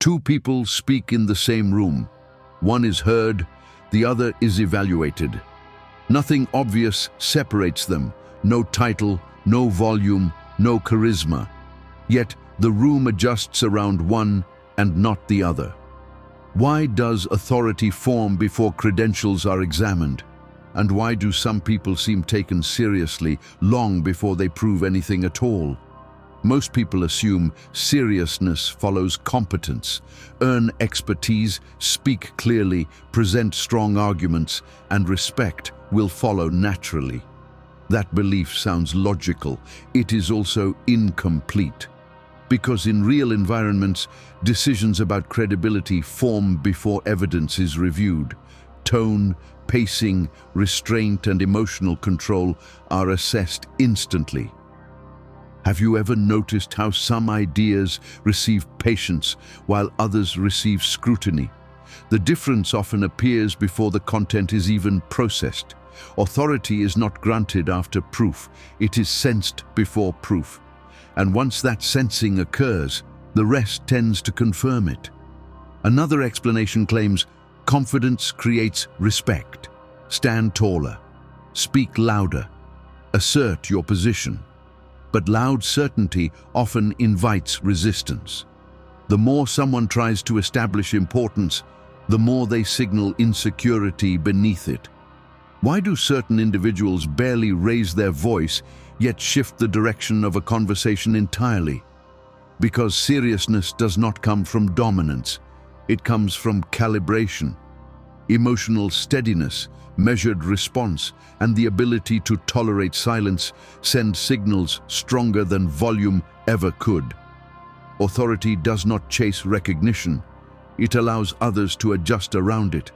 Two people speak in the same room. One is heard, the other is evaluated. Nothing obvious separates them. No title, no volume, no charisma. Yet the room adjusts around one and not the other. Why does authority form before credentials are examined? And why do some people seem taken seriously long before they prove anything at all? Most people assume seriousness follows competence, earn expertise, speak clearly, present strong arguments, and respect will follow naturally. That belief sounds logical. It is also incomplete. Because in real environments, decisions about credibility form before evidence is reviewed. Tone, pacing, restraint, and emotional control are assessed instantly. Have you ever noticed how some ideas receive patience while others receive scrutiny? The difference often appears before the content is even processed. Authority is not granted after proof, it is sensed before proof. And once that sensing occurs, the rest tends to confirm it. Another explanation claims confidence creates respect. Stand taller, speak louder, assert your position. But loud certainty often invites resistance. The more someone tries to establish importance, the more they signal insecurity beneath it. Why do certain individuals barely raise their voice, yet shift the direction of a conversation entirely? Because seriousness does not come from dominance. It comes from calibration. Emotional steadiness, measured response, and the ability to tolerate silence send signals stronger than volume ever could. Authority does not chase recognition. It allows others to adjust around it.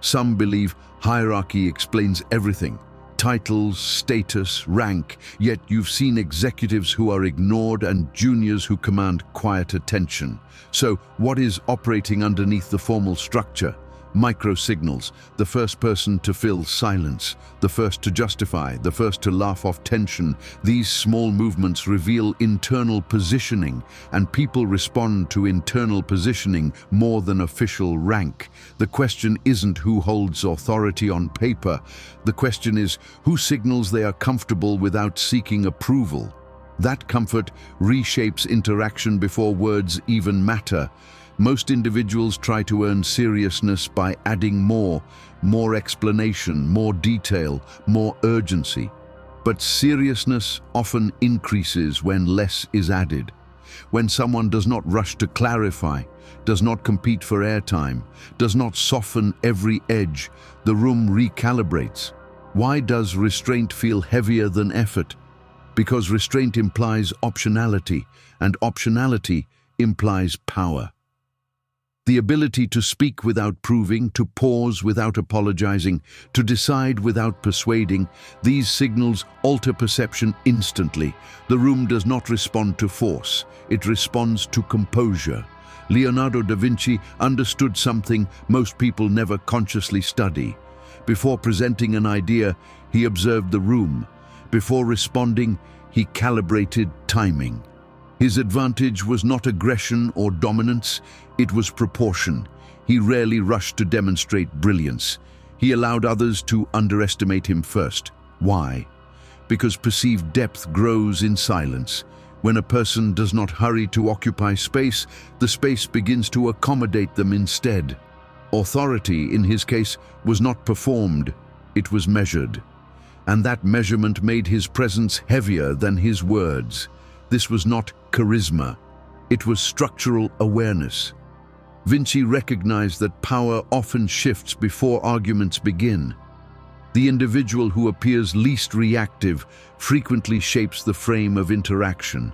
Some believe hierarchy explains everything. Titles, status, rank, yet you've seen executives who are ignored and juniors who command quiet attention. So what is operating underneath the formal structure? Micro-signals, the first person to fill silence, the first to justify, the first to laugh off tension. These small movements reveal internal positioning, and people respond to internal positioning more than official rank. The question isn't who holds authority on paper. The question is who signals they are comfortable without seeking approval. That comfort reshapes interaction before words even matter. Most individuals try to earn seriousness by adding more explanation, more detail, more urgency. But seriousness often increases when less is added. When someone does not rush to clarify, does not compete for airtime, does not soften every edge, the room recalibrates. Why does restraint feel heavier than effort? Because restraint implies optionality, and optionality implies power. The ability to speak without proving, to pause without apologizing, to decide without persuading, these signals alter perception instantly. The room does not respond to force, it responds to composure. Leonardo da Vinci understood something most people never consciously study. Before presenting an idea, he observed the room. Before responding, he calibrated timing. His advantage was not aggression or dominance, it was proportion. He rarely rushed to demonstrate brilliance. He allowed others to underestimate him first. Why? Because perceived depth grows in silence. When a person does not hurry to occupy space, the space begins to accommodate them instead. Authority, in his case, was not performed, it was measured. And that measurement made his presence heavier than his words. This was not charisma, it was structural awareness. Vinci recognized that power often shifts before arguments begin. The individual who appears least reactive frequently shapes the frame of interaction.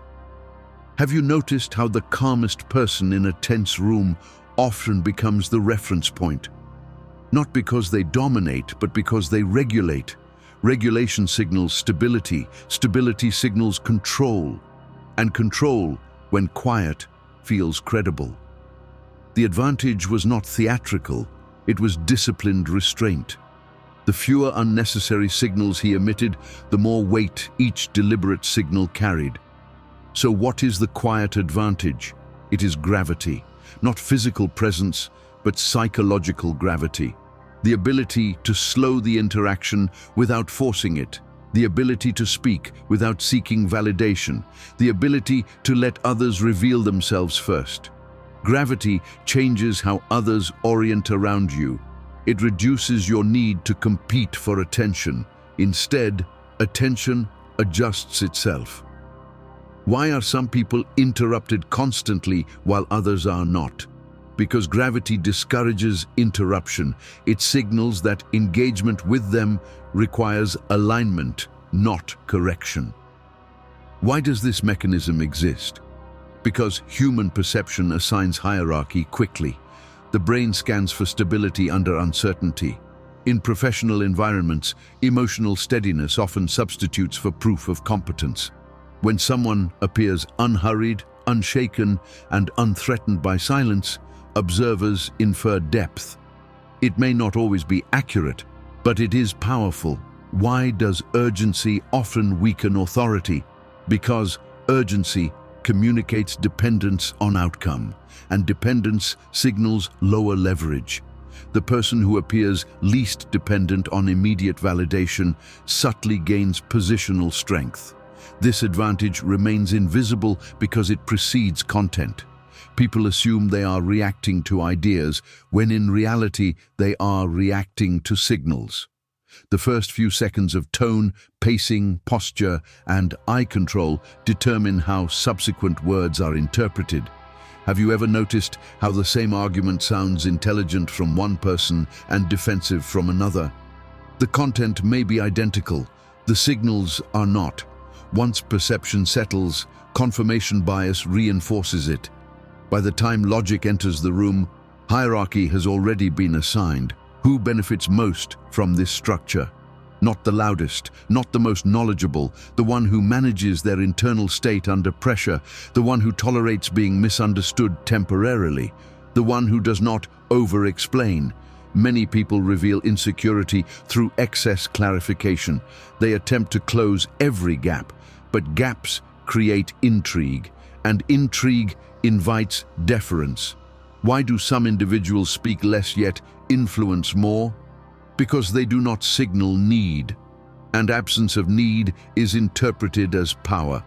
Have you noticed how the calmest person in a tense room often becomes the reference point? Not because they dominate, but because they regulate. Regulation signals stability, stability signals control, and control, when quiet, feels credible. The advantage was not theatrical, it was disciplined restraint. The fewer unnecessary signals he emitted, the more weight each deliberate signal carried. So what is the quiet advantage? It is gravity. not physical presence, but psychological gravity. The ability to slow the interaction without forcing it, the ability to speak without seeking validation, the ability to let others reveal themselves first. Gravity changes how others orient around you. It reduces your need to compete for attention. Instead, attention adjusts itself. Why are some people interrupted constantly while others are not? Because gravity discourages interruption. It signals that engagement with them requires alignment, not correction. Why does this mechanism exist? Because human perception assigns hierarchy quickly. The brain scans for stability under uncertainty. In professional environments, emotional steadiness often substitutes for proof of competence. When someone appears unhurried, unshaken, and unthreatened by silence, observers infer depth. It may not always be accurate, but it is powerful. Why does urgency often weaken authority? Because urgency communicates dependence on outcome, and dependence signals lower leverage. The person who appears least dependent on immediate validation subtly gains positional strength. This advantage remains invisible because it precedes content. People assume they are reacting to ideas, when in reality they are reacting to signals. The first few seconds of tone, pacing, posture, and eye control determine how subsequent words are interpreted. Have you ever noticed how the same argument sounds intelligent from one person and defensive from another? The content may be identical, the signals are not. Once perception settles, confirmation bias reinforces it. By the time logic enters the room, hierarchy has already been assigned. Who benefits most from this structure? Not the loudest, not the most knowledgeable, the one who manages their internal state under pressure, the one who tolerates being misunderstood temporarily, the one who does not over-explain. Many people reveal insecurity through excess clarification. They attempt to close every gap, but gaps create intrigue, and intrigue invites deference. Why do some individuals speak less yet influence more? Because they do not signal need, and absence of need is interpreted as power.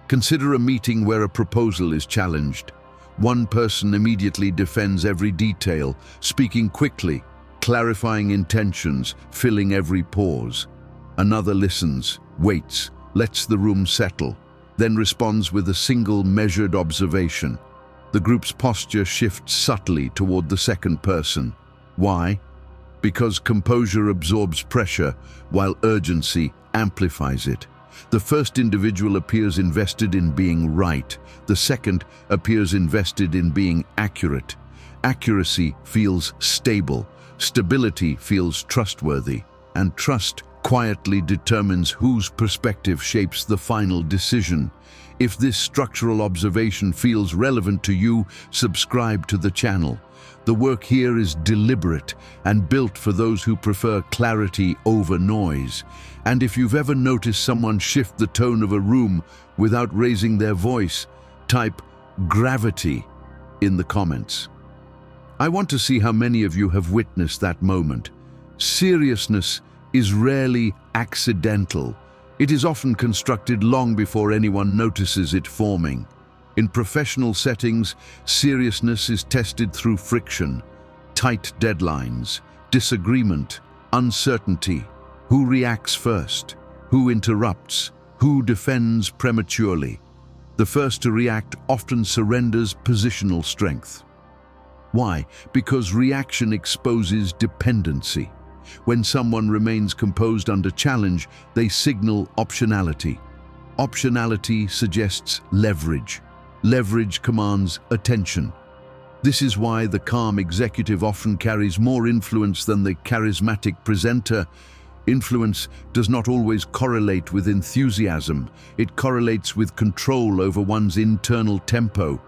Consider a meeting where a proposal is challenged. One person immediately defends every detail, speaking quickly, clarifying intentions, filling every pause. Another listens, waits, lets the room settle, then responds with a single measured observation. The group's posture shifts subtly toward the second person. Why? Because composure absorbs pressure, while urgency amplifies it. The first individual appears invested in being right. The second appears invested in being accurate. Accuracy feels stable. Stability feels trustworthy. And trust quietly determines whose perspective shapes the final decision. If this structural observation feels relevant to you, subscribe to the channel. The work here is deliberate and built for those who prefer clarity over noise. And if you've ever noticed someone shift the tone of a room without raising their voice, type gravity in the comments. I want to see how many of you have witnessed that moment. Seriousness is rarely accidental. It is often constructed long before anyone notices it forming. In professional settings, seriousness is tested through friction, tight deadlines, disagreement, uncertainty. Who reacts first? Who interrupts? Who defends prematurely? The first to react often surrenders positional strength. Why? Because reaction exposes dependency. When someone remains composed under challenge, they signal optionality. Optionality suggests leverage. Leverage commands attention. This is why the calm executive often carries more influence than the charismatic presenter. Influence does not always correlate with enthusiasm. It correlates with control over one's internal tempo.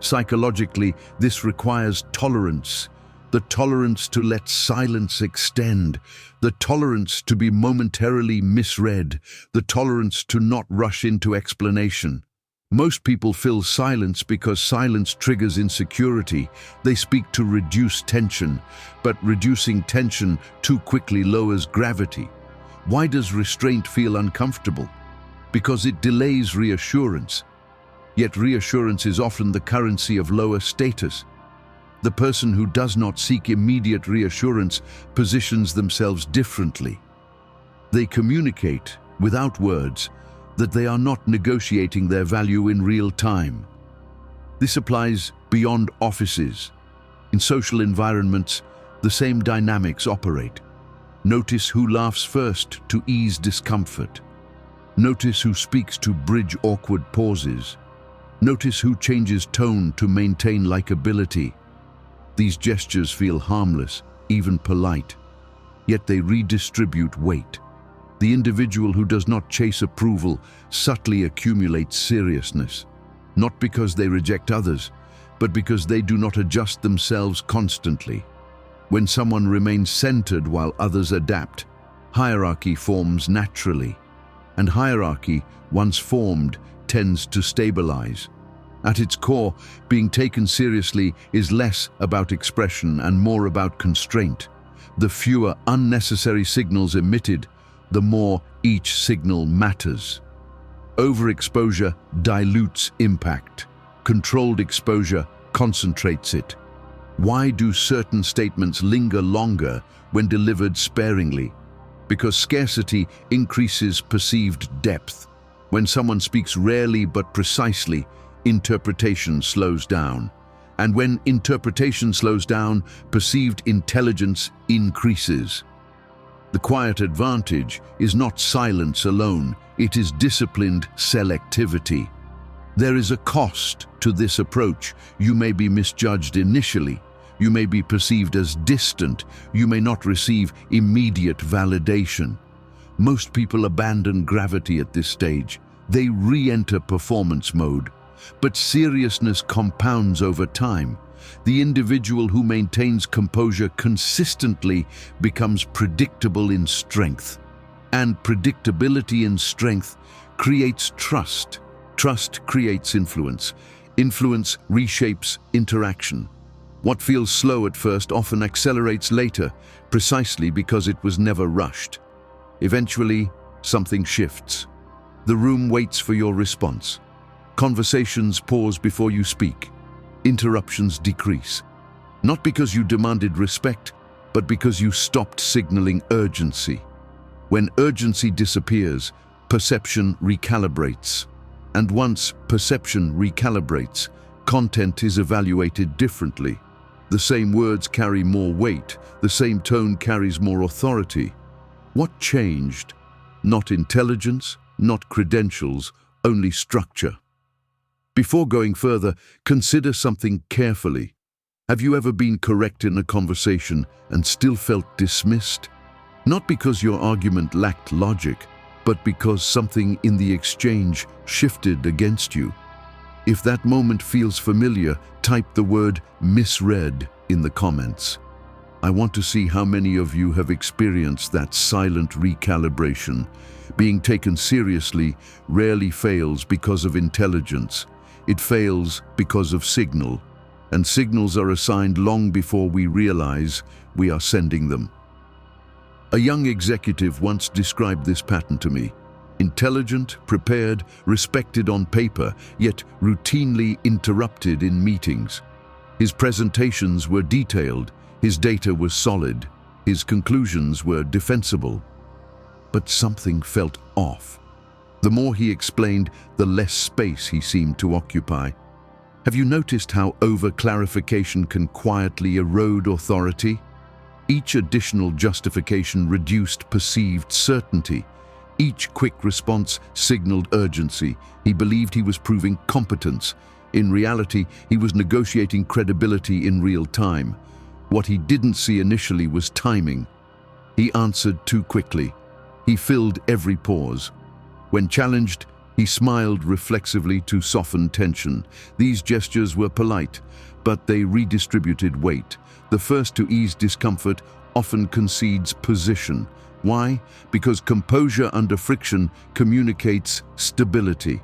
Psychologically, this requires tolerance. The tolerance to let silence extend, the tolerance to be momentarily misread, the tolerance to not rush into explanation. Most people fill silence because silence triggers insecurity. They speak to reduce tension, but reducing tension too quickly lowers gravity. Why does restraint feel uncomfortable? Because it delays reassurance. Yet reassurance is often the currency of lower status. The person who does not seek immediate reassurance positions themselves differently. They communicate, without words, that they are not negotiating their value in real time. This applies beyond offices. In social environments, the same dynamics operate. Notice who laughs first to ease discomfort. Notice who speaks to bridge awkward pauses. Notice who changes tone to maintain likability. These gestures feel harmless, even polite, yet they redistribute weight. The individual who does not chase approval subtly accumulates seriousness, not because they reject others, but because they do not adjust themselves constantly. When someone remains centered while others adapt, hierarchy forms naturally. And hierarchy, once formed, tends to stabilize. At its core, being taken seriously is less about expression and more about constraint. The fewer unnecessary signals emitted, the more each signal matters. Overexposure dilutes impact. Controlled exposure concentrates it. Why do certain statements linger longer when delivered sparingly? Because scarcity increases perceived depth. When someone speaks rarely but precisely, interpretation slows down. And when interpretation slows down, perceived intelligence increases. The quiet advantage is not silence alone, it is disciplined selectivity. There is a cost to this approach. You may be misjudged initially. You may be perceived as distant. You may not receive immediate validation. Most people abandon gravity at this stage. They re-enter performance mode. But seriousness compounds over time. The individual who maintains composure consistently becomes predictable in strength. And predictability in strength creates trust. Trust creates influence. Influence reshapes interaction. What feels slow at first often accelerates later, precisely because it was never rushed. Eventually, something shifts. The room waits for your response. Conversations pause before you speak. Interruptions decrease. Not because you demanded respect, but because you stopped signaling urgency. When urgency disappears, perception recalibrates. And once perception recalibrates, content is evaluated differently. The same words carry more weight, the same tone carries more authority. What changed? Not intelligence, not credentials, only structure. Before going further, consider something carefully. Have you ever been correct in a conversation and still felt dismissed? Not because your argument lacked logic, but because something in the exchange shifted against you. If that moment feels familiar, type the word misread in the comments. I want to see how many of you have experienced that silent recalibration. Being taken seriously rarely fails because of intelligence. It fails because of signal, and signals are assigned long before we realize we are sending them. A young executive once described this pattern to me. Intelligent, prepared, respected on paper, yet routinely interrupted in meetings. His presentations were detailed, his data was solid, his conclusions were defensible. But something felt off. The more he explained, the less space he seemed to occupy. Have you noticed how over-clarification can quietly erode authority? Each additional justification reduced perceived certainty. Each quick response signaled urgency. He believed he was proving competence. In reality, he was negotiating credibility in real time. What he didn't see initially was timing. He answered too quickly. He filled every pause. When challenged, he smiled reflexively to soften tension. These gestures were polite, but they redistributed weight. The first to ease discomfort often concedes position. Why? Because composure under friction communicates stability.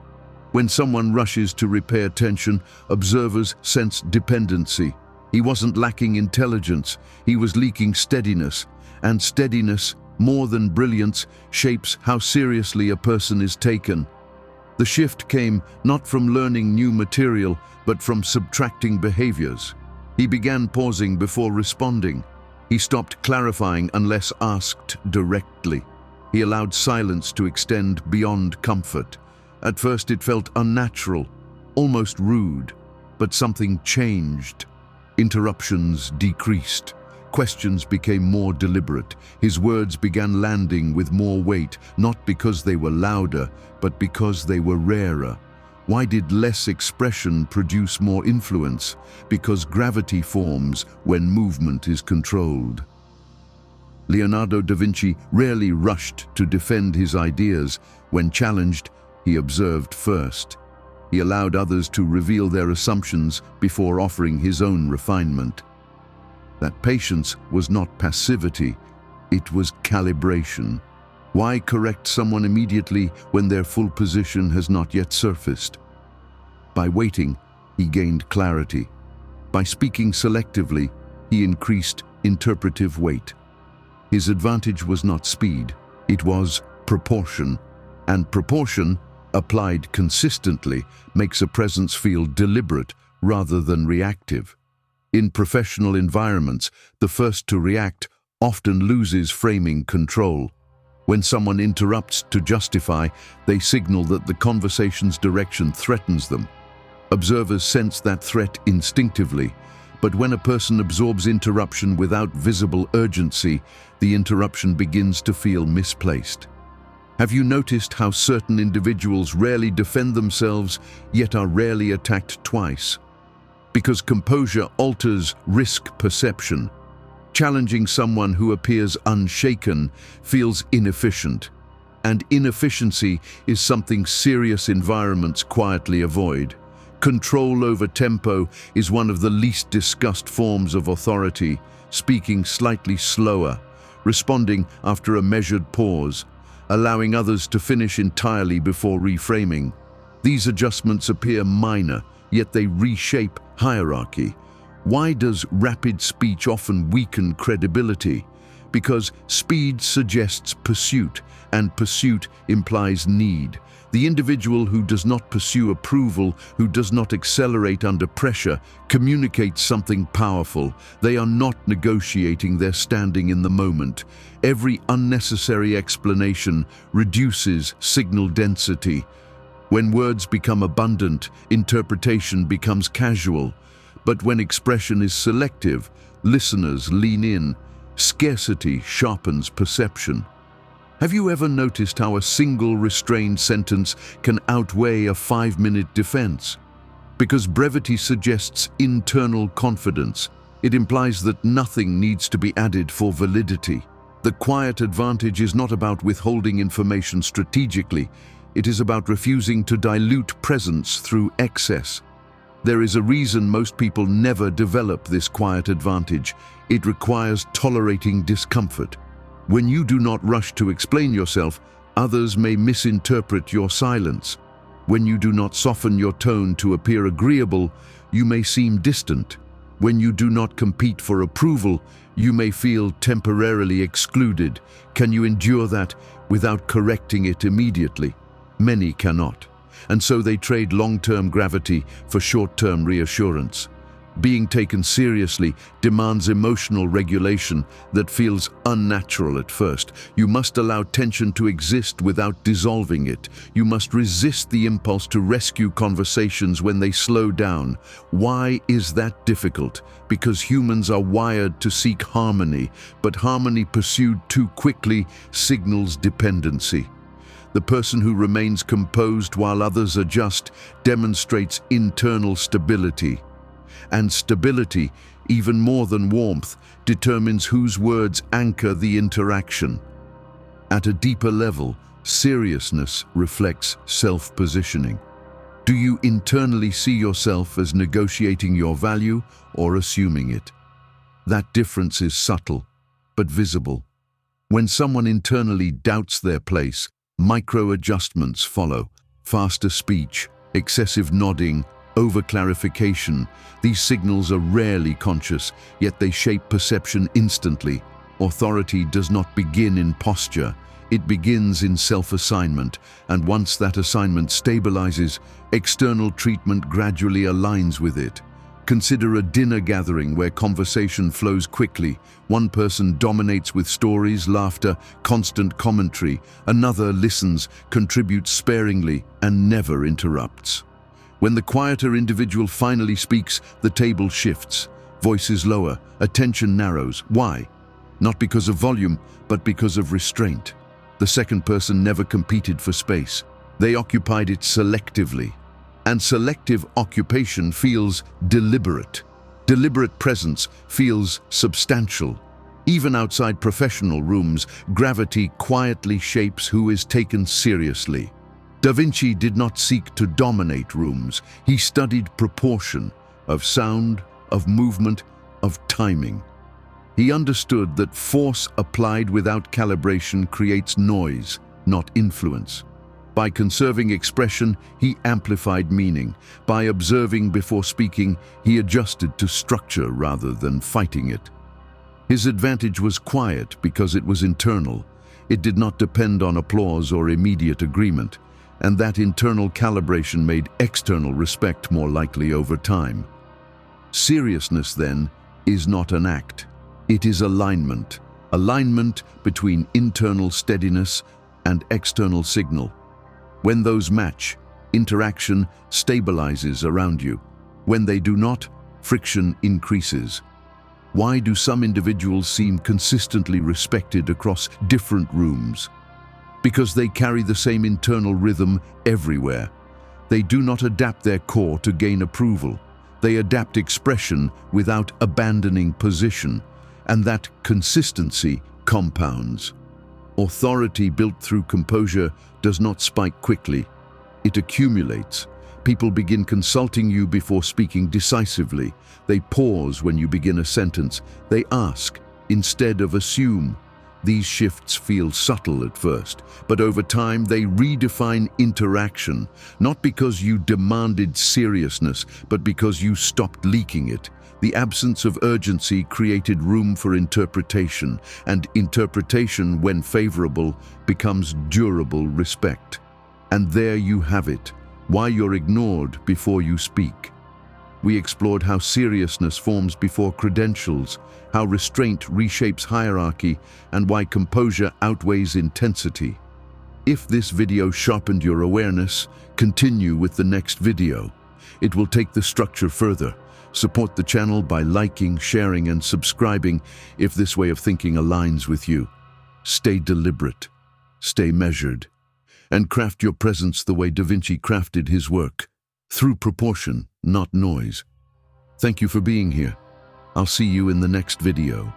When someone rushes to repair tension, observers sense dependency. He wasn't lacking intelligence, he was leaking steadiness. And steadiness, more than brilliance, shapes how seriously a person is taken. The shift came not from learning new material, but from subtracting behaviors. He began pausing before responding. He stopped clarifying unless asked directly. He allowed silence to extend beyond comfort. At first it felt unnatural, almost rude, but something changed. Interruptions decreased. Questions became more deliberate. His words began landing with more weight, not because they were louder, but because they were rarer. Why did less expression produce more influence? Because gravity forms when movement is controlled. Leonardo da Vinci rarely rushed to defend his ideas. When challenged, he observed first. He allowed others to reveal their assumptions before offering his own refinement. That patience was not passivity, it was calibration. Why correct someone immediately when their full position has not yet surfaced? By waiting, he gained clarity. By speaking selectively, he increased interpretive weight. His advantage was not speed, it was proportion. And proportion, applied consistently, makes a presence feel deliberate rather than reactive. In professional environments, the first to react often loses framing control. When someone interrupts to justify, they signal that the conversation's direction threatens them. Observers sense that threat instinctively, but when a person absorbs interruption without visible urgency, the interruption begins to feel misplaced. Have you noticed how certain individuals rarely defend themselves, yet are rarely attacked twice? Because composure alters risk perception. Challenging someone who appears unshaken feels inefficient, and inefficiency is something serious environments quietly avoid. Control over tempo is one of the least discussed forms of authority, speaking slightly slower, responding after a measured pause, allowing others to finish entirely before reframing. These adjustments appear minor, yet they reshape hierarchy. Why does rapid speech often weaken credibility? Because speed suggests pursuit, and pursuit implies need. The individual who does not pursue approval, who does not accelerate under pressure, communicates something powerful. They are not negotiating, they're standing in the moment. Every unnecessary explanation reduces signal density. When words become abundant, interpretation becomes casual. But when expression is selective, listeners lean in. Scarcity sharpens perception. Have you ever noticed how a single restrained sentence can outweigh a 5-minute defense? Because brevity suggests internal confidence. It implies that nothing needs to be added for validity. The quiet advantage is not about withholding information strategically. It is about refusing to dilute presence through excess. There is a reason most people never develop this quiet advantage. It requires tolerating discomfort. When you do not rush to explain yourself, others may misinterpret your silence. When you do not soften your tone to appear agreeable, you may seem distant. When you do not compete for approval, you may feel temporarily excluded. Can you endure that without correcting it immediately? Many cannot. And so they trade long-term gravity for short-term reassurance. Being taken seriously demands emotional regulation that feels unnatural at first. You must allow tension to exist without dissolving it. You must resist the impulse to rescue conversations when they slow down. Why is that difficult? Because humans are wired to seek harmony, but harmony pursued too quickly signals dependency. The person who remains composed while others adjust demonstrates internal stability. And stability, even more than warmth, determines whose words anchor the interaction. At a deeper level, seriousness reflects self-positioning. Do you internally see yourself as negotiating your value or assuming it? That difference is subtle, but visible. When someone internally doubts their place, micro-adjustments follow. Faster speech, Excessive nodding, over-clarification, these signals are rarely conscious, yet they shape perception instantly. Authority does not begin in posture, it begins in self-assignment, and once that assignment stabilizes, external treatment gradually aligns with it. Consider a dinner gathering where conversation flows quickly. One person dominates with stories, laughter, constant commentary. Another listens, contributes sparingly, and never interrupts. When the quieter individual finally speaks, the table shifts. Voice is lower, attention narrows. Why? Not because of volume, but because of restraint. The second person never competed for space. They occupied it selectively. And selective occupation feels deliberate. Deliberate presence feels substantial. Even outside professional rooms, gravity quietly shapes who is taken seriously. Da Vinci did not seek to dominate rooms. He studied proportion of sound, of movement, of timing. He understood that force applied without calibration creates noise, not influence. By conserving expression, he amplified meaning. By observing before speaking, he adjusted to structure rather than fighting it. His advantage was quiet because it was internal. It did not depend on applause or immediate agreement, and that internal calibration made external respect more likely over time. Seriousness, then, is not an act. It is alignment. Alignment between internal steadiness and external signal. When those match, interaction stabilizes around you. When they do not, friction increases. Why do some individuals seem consistently respected across different rooms? Because they carry the same internal rhythm everywhere. They do not adapt their core to gain approval. They adapt expression without abandoning position, and that consistency compounds. Authority built through composure does not spike quickly. It accumulates. People begin consulting you before speaking decisively. They pause when you begin a sentence. They ask instead of assume. These shifts feel subtle at first, but over time they redefine interaction, not because you demanded seriousness, but because you stopped leaking it. The absence of urgency created room for interpretation, and interpretation, when favorable, becomes durable respect. And there you have it, why you're ignored before you speak. We explored how seriousness forms before credentials, how restraint reshapes hierarchy, and why composure outweighs intensity. If this video sharpened your awareness, continue with the next video. It will take the structure further. Support the channel by liking, sharing, and subscribing if this way of thinking aligns with you. Stay deliberate, stay measured, and craft your presence the way Da Vinci crafted his work, through proportion, not noise. Thank you for being here. I'll see you in the next video.